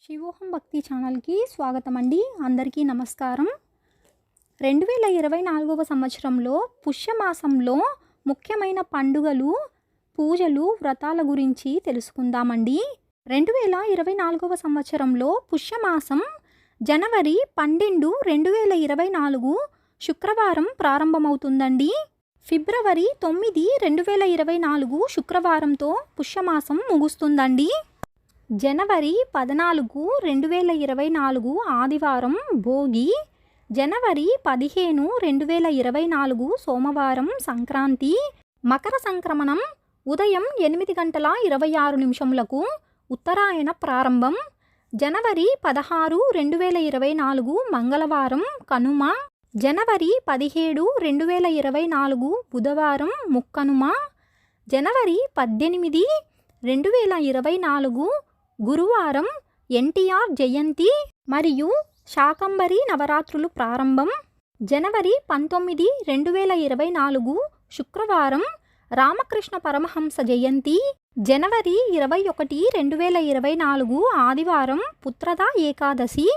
శివోహం భక్తి ఛానల్కి స్వాగతం అండి. అందరికీ నమస్కారం. 2024వ సంవత్సరంలో పుష్యమాసంలో ముఖ్యమైన పండుగలు, పూజలు, వ్రతాల గురించి తెలుసుకుందామండి. 2024వ సంవత్సరంలో పుష్యమాసం జనవరి 12, 2024 శుక్రవారం ప్రారంభమవుతుందండి. ఫిబ్రవరి 9, 2024 శుక్రవారంతో పుష్యమాసం ముగుస్తుందండి. జనవరి 14, 2024 ఆదివారం భోగి. జనవరి 15, 2024 సోమవారం సంక్రాంతి. మకర సంక్రమణం ఉదయం 8:26 ఉత్తరాయణ ప్రారంభం. జనవరి 16, 2024 మంగళవారం కనుమ. జనవరి 17, 2024 బుధవారం ముక్కనుమ. జనవరి 18, 2024 గురువారం ఎన్టీఆర్ జయంతి మరియు శాకంబరి నవరాత్రులు ప్రారంభం. జనవరి 19, 2024 శుక్రవారం రామకృష్ణ పరమహంస జయంతి. జనవరి 21, 2024 ఆదివారం పుత్రద ఏకాదశి.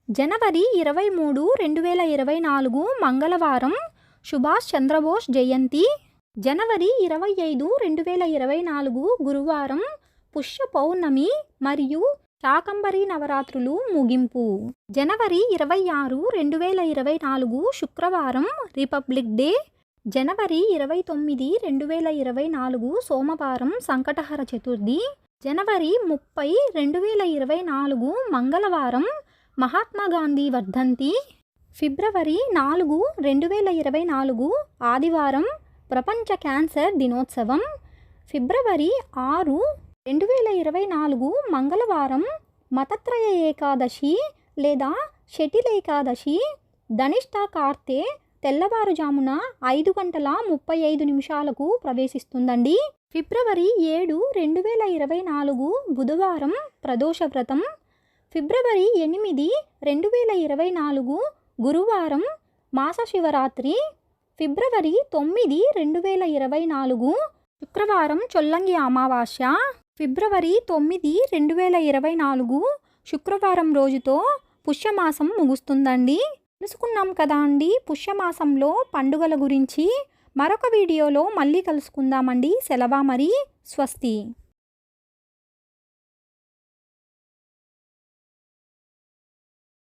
జనవరి 23, 2024 మంగళవారం సుభాష్ చంద్రబోస్ జయంతి. జనవరి 25, 2024 గురువారం పుష్య పౌర్ణమి మరియు శాకంబరి నవరాత్రులు ముగింపు. జనవరి 26, 2024 శుక్రవారం రిపబ్లిక్ డే. జనవరి 29, 2024 సోమవారం సంకటహర చతుర్థి. జనవరి 30, 2024 మంగళవారం మహాత్మా గాంధీ వర్ధంతి. ఫిబ్రవరి 4, 2024 ఆదివారం ప్రపంచ క్యాన్సర్ దినోత్సవం. ఫిబ్రవరి 6, 2024 మంగళవారం మతత్రయ ఏకాదశి లేదా షటిల్ ఏకాదశి. ధనిష్ట కార్తె తెల్లవారుజామున 5:35 ప్రవేశిస్తుందండి. ఫిబ్రవరి 7, 2024 బుధవారం ప్రదోష వ్రతం. ఫిబ్రవరి 8, 2024 గురువారం మాస శివరాత్రి. ఫిబ్రవరి 9, 2024 శుక్రవారం చొల్లంగి అమావాస్య. ఫిబ్రవరి 9, 2024 శుక్రవారం రోజుతో పుష్యమాసం ముగుస్తుందండి. తెలుసుకున్నాం కదా అండి పుష్యమాసంలో పండుగల గురించి. మరొక వీడియోలో మళ్ళీ కలుసుకుందామండి. సెలవు మరి. స్వస్తి.